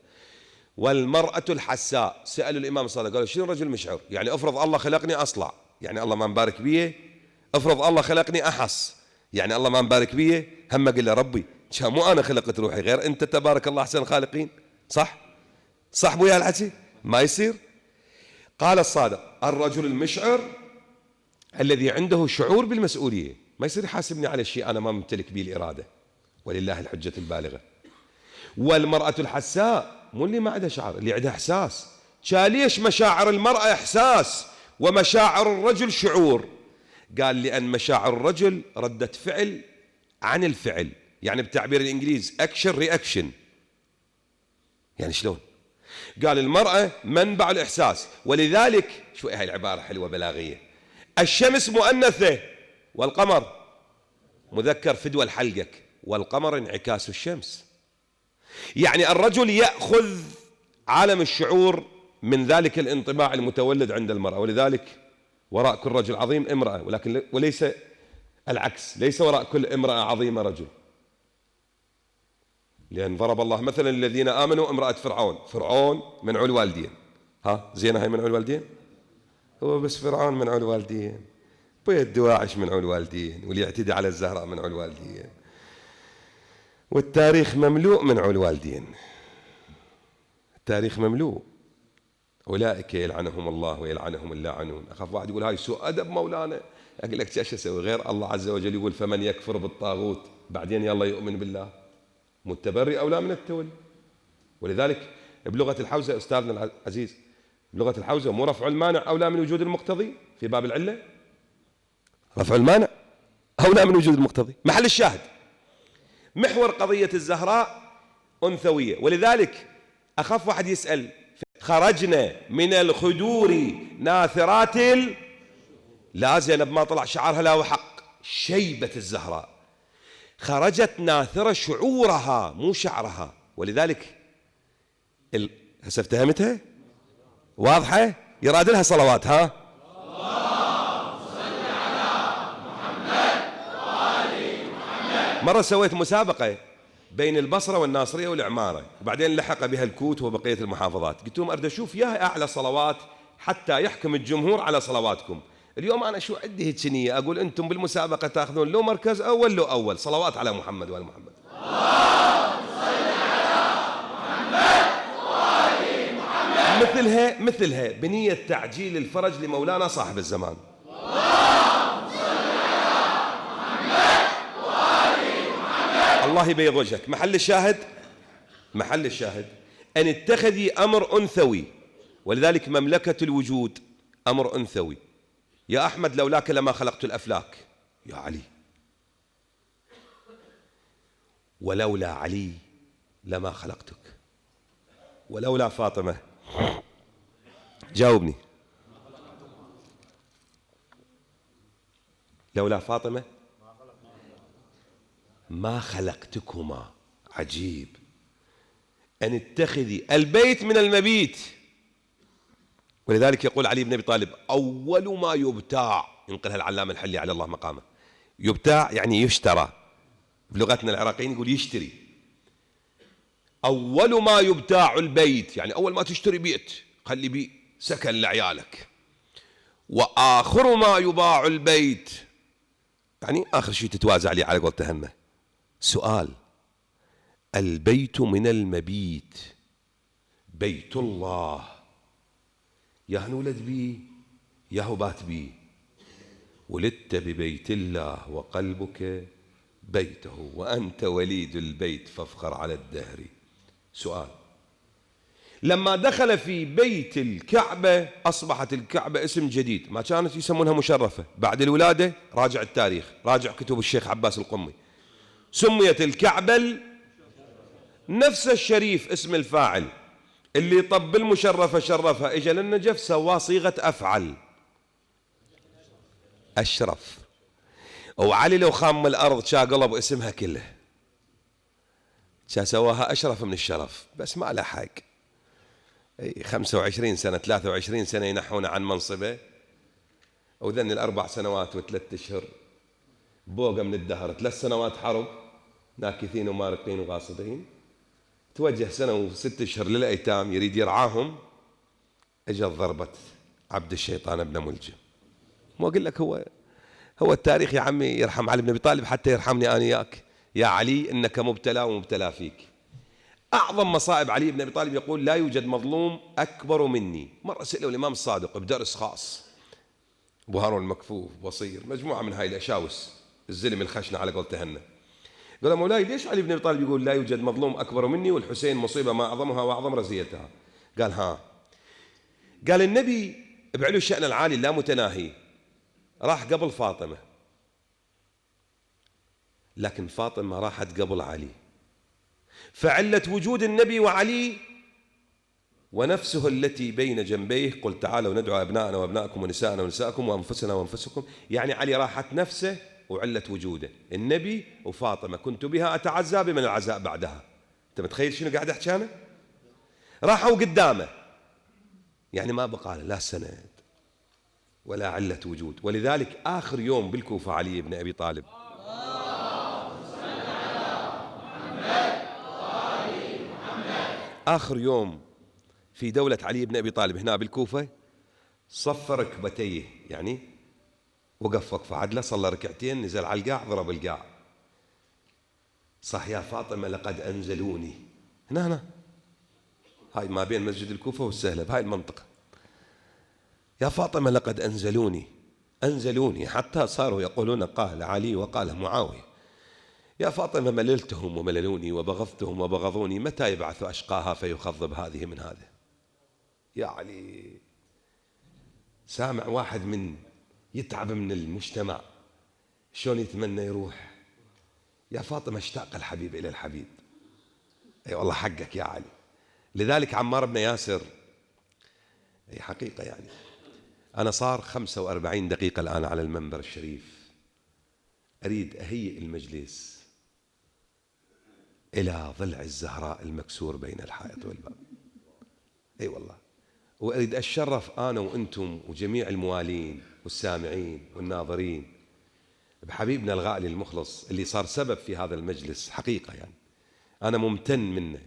والمرأة الحساء، سألوا الإمام الصادق قالوا: شنو الرجل المشعر؟ يعني افرض الله خلقني أصلع، يعني الله ما مبارك بيه. افرض الله خلقني أحص، يعني الله ما مبارك بيه. هم قل له ربي مو أنا خلقت روحي، غير أنت تبارك الله أحسن الخالقين. صح بويا الحكي؟ ما يصير. قال الصادق: الرجل المشعر الذي عنده شعور بالمسؤولية، ما يصير يحاسبني على شيء أنا ما ممتلك به الإرادة، ولله الحجة البالغة. والمرأة الحساء، مو اللي ما عندها شعر، اللي عندها إحساس. ليش مشاعر المرأة إحساس ومشاعر الرجل شعور؟ قال: لأن مشاعر الرجل ردة فعل عن الفعل، يعني بتعبير الإنجليز أكشن رياكشن. يعني شلون؟ قال المرأة منبع الإحساس. ولذلك شوي هاي العبارة حلوة بلاغية: الشمس مؤنثة والقمر مذكر فدوى حلقك، والقمر انعكاس الشمس. يعني الرجل يأخذ عالم الشعور من ذلك الانطباع المتولد عند المرأة. ولذلك وراء كل رجل عظيم امرأة، وليس العكس، ليس وراء كل امرأة عظيمة رجل. لأن ضرب الله مثلا الذين آمنوا امرأة فرعون من علو والدين. زينة هاي من علو والدين؟ هو بس فرعون من علو والدين، بيت دواعش من علو والدين، واللي يعتدي على الزهراء من علو والدين، والتاريخ مملوء من علو والدين. التاريخ مملوء. أولئك يلعنهم الله ويلعنهم اللاعنون. أخاف واحد يقول هاي سوء أدب مولانا. أقول لك ايش أسوي غير الله عز وجل يقول: فمن يكفر بالطاغوت بعدين يلا يؤمن بالله، متبرئ أولى من التولي. ولذلك بلغة الحوزة أستاذنا العزيز، بلغة الحوزة مو رفع المانع أولى من وجود المقتضي في باب العلة؟ رفع المانع أولى من وجود المقتضي. محل الشاهد محور قضية الزهراء أنثوية. ولذلك أخاف واحد يسأل: خرجنا من الخدور ناثرات لا زينب ما طلع شعرها لا وحق، شيبة الزهراء خرجت ناثرة شعورها مو شعرها. ولذلك هسه افتهمتها؟ واضحة؟ يراد لها صلوات. اللهم صل على محمد وآل محمد. مرة سويت مسابقة بين البصرة والناصرية والعمارة، وبعدين لحق بها الكوت وبقية المحافظات. قلت لهم أريد أشوف ياها أعلى صلوات حتى يحكم الجمهور على صلواتكم. اليوم أنا شو عندي هيك نية، أقول أنتم بالمسابقة تأخذون لو مركز أول لو أول. صلوات على محمد وآل محمد. اللهم صل على محمد وآل محمد. مثلها بنية تعجيل الفرج لمولانا صاحب الزمان. اللهم صل على محمد وآل محمد. الله يبيض وجهك. محل الشاهد أن اتخذي أمر أنثوي. ولذلك مملكة الوجود أمر أنثوي. يا أحمد لولاك لما خلقت الأفلاك. يا علي ولولا علي لما خلقتك، ولولا فاطمة. جاوبني. لولا فاطمة ما خلقتكما. عجيب. أن اتخذي البيت من المبيت. ولذلك يقول علي بن أبي طالب أول ما يبتاع، ينقلها العلامة الحلي على الله مقامه، يبتاع يعني يشترى، بلغتنا العراقيين يقول يشتري. أول ما يبتاع البيت يعني أول ما تشتري بيت خلي بيه سكن لعيالك. وآخر ما يباع البيت يعني آخر شيء تتوازع لي على قول تهمة. سؤال: البيت من المبيت بيت الله، يا نولد بيه يا هو بات بيه. ولدت ببيت الله وقلبك بيته وأنت وليد البيت فافخر على الدهر. سؤال: لما دخل في بيت الكعبة أصبحت الكعبة اسم جديد، ما كانت يسمونها مشرفة. بعد الولادة راجع التاريخ، راجع كتب الشيخ عباس القمي، سميت الكعبة نفس الشريف اسم الفاعل اللي طب المشرفة شرفها اجى للنجف سواه صيغة أفعل أشرف. وعلي لو خام الأرض شا قلب اسمها كله، شا سواها أشرف من الشرف، بس ما له حق. 25 سنة 23 سنة ينحون عن منصبه، وذن الأربع سنوات وثلاث أشهر بوقة من الدهر، 3 سنوات حرب ناكثين ومارقين وغاصبين، توجه سنة وست أشهر للأيتام يريد يرعاهم، اجت ضربة عبد الشيطان ابن ملجم. مو أقول لك هو التاريخ يا عمي يرحم علي بن أبي طالب حتى يرحمني أنا إياك. يا علي إنك مبتلى ومبتلى فيك. أعظم مصائب علي بن أبي طالب يقول لا يوجد مظلوم أكبر مني. مرة سأله الإمام الصادق بدرس خاص، أبو هارون المكفوف، بصير، مجموعة من هاي الأشاوس الزلم الخشنة على قول تهنى، قال مولاي ليش علي بن أبي طالب يقول لا يوجد مظلوم أكبر مني والحسين مصيبة ما أعظمها وأعظم رزيتها؟ قال ها، قال النبي بعلو الشأن العالي لا متناهي راح قبل فاطمة، لكن فاطمة راحت قبل علي، فعلة وجود النبي وعلي ونفسه التي بين جنبيه قل تعالوا ندعو أبناءنا وأبناءكم ونساءنا ونساءكم وأنفسنا وأنفسكم. يعني علي راحت نفسه وعلة وجوده. النبي وفاطمة كنت بها أتعزى بمن العزاء بعدها. أنت متخيل شنو قاعد أحكي أنا؟ راحوا قدامه، يعني ما بقى لا سند ولا علة وجود. ولذلك آخر يوم بالكوفة علي بن أبي طالب آخر يوم في دولة علي بن أبي طالب هنا بالكوفة صف ركبتيه، يعني وقف وقفة عدلة، صلى ركعتين، نزل على القاع، ضرب القاع، صح يا فاطمة لقد أنزلوني. هنا هاي ما بين مسجد الكوفة والسهلة بهاي المنطقة. يا فاطمة لقد أنزلوني حتى صاروا يقولون قال علي وقال معاوية. يا فاطمة مللتهم ومللوني وبغضتهم وبغضوني، متى يبعث أشقاها فيخضب هذه من هذا؟ يا علي، سامع واحد من يتعب من المجتمع شلون يتمنى يروح. يا فاطمة اشتاق الحبيب إلى الحبيب. أي والله حقك يا علي. لذلك عمار بن ياسر، أي حقيقة يعني أنا صار 45 دقيقة الآن على المنبر الشريف، أريد أهيئ المجلس إلى ضلع الزهراء المكسور بين الحائط والباب. أي والله، وأريد أتشرف أنا وأنتم وجميع الموالين والسامعين والناظرين بحبيبنا الغالي المخلص اللي صار سبب في هذا المجلس. حقيقة يعني أنا ممتن منه.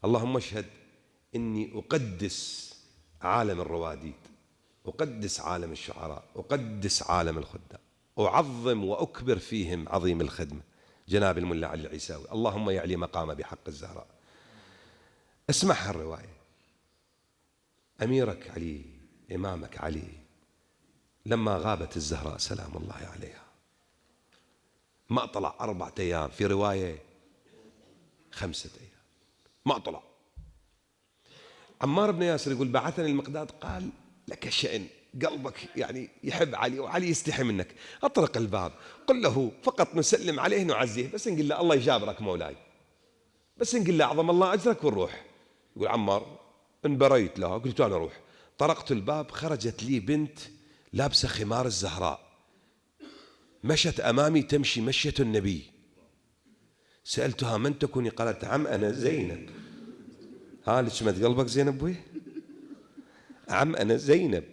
اللهم اشهد إني أقدس عالم الرواديد، أقدس عالم الشعراء، أقدس عالم الخدام، أعظم وأكبر فيهم عظيم الخدمة جناب الملا علي العيساوي، اللهم يعلي مقامه بحق الزهراء. اسمعها الرواية. أميرك علي، إمامك علي، لما غابت الزهراء سلام الله عليها ما طلع 4 أيام، في رواية 5 أيام ما طلع. عمار بن ياسر يقول بعثني المقداد قال لك شأن قلبك يعني يحب علي وعلي يستحي منك، اطرق الباب، قل له فقط نسلم عليه نعزيه، بس نقول له الله يجابرك مولاي، بس نقول له أعظم الله أجرك ونروح. يقول عمار انبريت لها، قلت أنا أروح. طرقت الباب، خرجت لي بنت لابسة خمار الزهراء، مشت أمامي تمشي مشية النبي. سألتها من تكوني؟ قالت عم أنا زينب. ها لشمت قلبك زينب بويه؟ عم أنا زينب.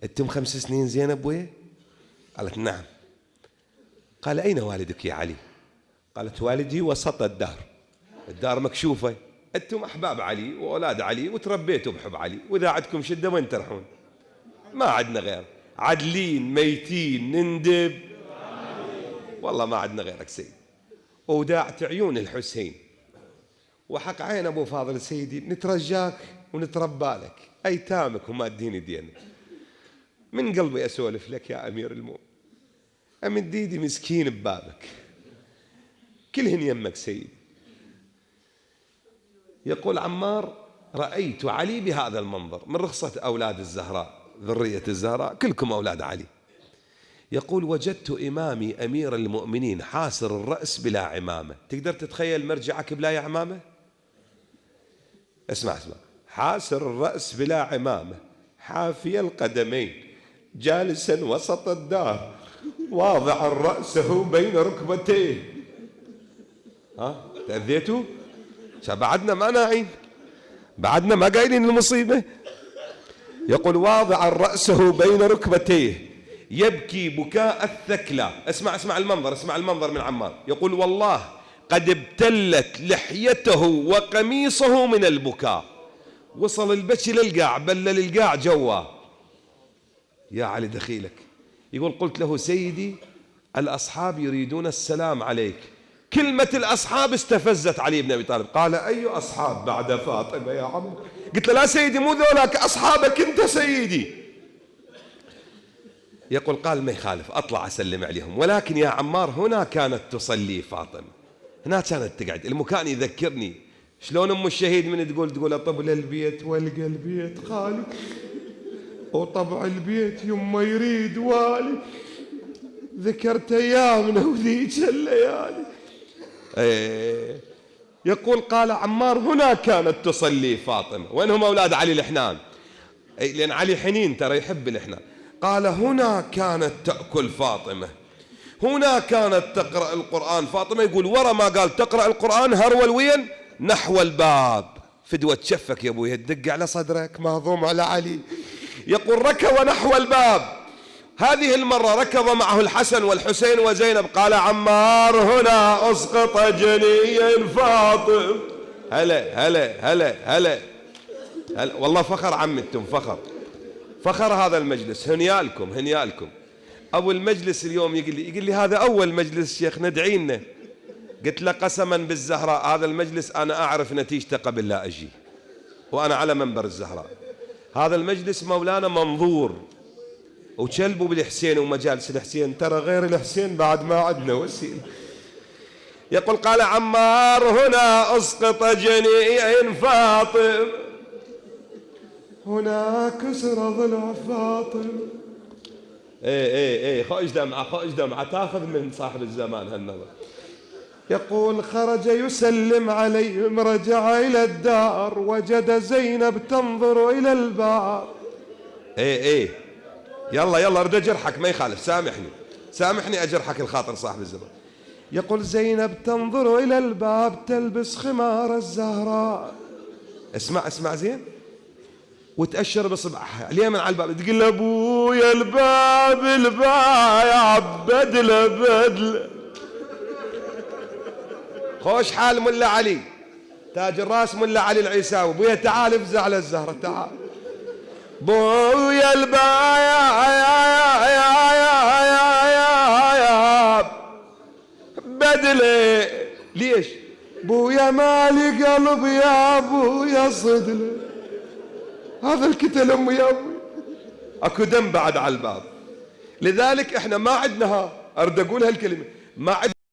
أنتم 5 سنين زينب بويه؟ قالت نعم. قال أين والدك يا علي؟ قالت والدي وسط الدار، الدار مكشوفة، أنتم أحباب علي وأولاد علي وتربيتوا بحب علي، وإذا عندكم شدة وين ترحون؟ ما عندنا غير، عدلين ميتين نندب، والله ما عندنا غيرك سيد. وداعت عيون الحسين وحق عين أبو فاضل سيدي، نترجاك ونتربى لك، أيتامك ومادين دينك. من قلبي أسولف لك يا أمير المؤمنين، أمد ايدي مسكين ببابك، كلهن يمك سيدي. يقول عمار رأيت علي بهذا المنظر، من رخصة أولاد الزهراء، ذرية الزهراء كلكم أولاد علي. يقول وجدت إمامي أمير المؤمنين حاسر الرأس بلا عمامة. تقدر تتخيل مرجعك بلا عمامة؟ اسمع، حاسر الرأس بلا عمامة، حافي القدمين، جالسا وسط الدار، واضعا رأسه بين ركبتيه. ها تأذيتوا؟ بعدنا ما ناعين، بعدنا ما قايلين المصيبة. يقول واضعا رأسه بين ركبتيه يبكي بكاء الثكلى. اسمع المنظر، اسمع المنظر من عمار. يقول والله قد ابتلت لحيته وقميصه من البكاء، وصل البكي للقاع، بل للقاع جوا. يا علي دخيلك. يقول قلت له سيدي الأصحاب يريدون السلام عليك. كلمة الأصحاب استفزت علي بن أبي طالب، قال أي أصحاب بعد فاطمة يا عم؟ قلت له لا سيدي مو ذولاك، أصحابك أنت سيدي. يقول قال ما يخالف أطلع أسلم عليهم، ولكن يا عمار هنا كانت تصلي فاطمة، هنا كانت تقعد. المكان يذكرني شلون أم الشهيد من تقول أطبل البيت والقى البيت خالي، وطبع البيت يما يريد والي، ذكرت أيامنا وذيك الليالي. يقول قال عمار هنا كانت تصلي فاطمة. وينهم أولاد علي الحنان؟ لأن علي حنين ترى يحب الحنان. قال هنا كانت تأكل فاطمة، هنا كانت تقرأ القرآن فاطمة. يقول ورا ما قال تقرأ القرآن هرول وين؟ نحو الباب. فدوة شفك يا أبوي تدق على صدرك مهضوم على علي. يقول ركض نحو الباب، هذه المرة ركض معه الحسن والحسين وزينب. قال عمار هنا أسقط جنين فاطم. هلا هلا هلا هلا هلا، والله فخر عمتم، فخر هذا المجلس. هنيالكم هنيالكم. أبو المجلس اليوم يقول لي هذا أول مجلس شيخ ندعي لنا. قلت له قسما بالزهراء هذا المجلس أنا أعرف نتيجته قبل لا أجي، وأنا على منبر الزهراء. هذا المجلس مولانا منظور، وكلبوا بالحسين ومجالس الحسين، ترى غير الحسين بعد ما عندنا وسيلة. يقول قال عمار هنا أسقط جنين فاطم، هنا كسر ضلع فاطم. ايه خوش دمعة تاخذ من صاحب الزمان هالنظر. يقول خرج يسلم عليهم، رجع إلى الدار وجد زينب تنظر إلى الباب. يلا ارد اجرحك ما يخالف، سامحني اجرحك الخاطر صاحب الزمان. يقول زينب تنظر إلى الباب تلبس خمار الزهراء. اسمع زين، وتأشر بصبعها اليمن على الباب، تقول له ابويا الباب يا بدله. خوش حال ملا علي تاج الراس، ملا علي العيساوي. ابويا تعال افزع على الزهرة، تعال بويا يا بدله. ليش؟ بويا مالي قلب يا بويا صدله. هذا الكتل امي يا ابوي، اكو دم بعد على الباب. لذلك احنا ما عندنا ارد اقول هالكلمه، ما عندنا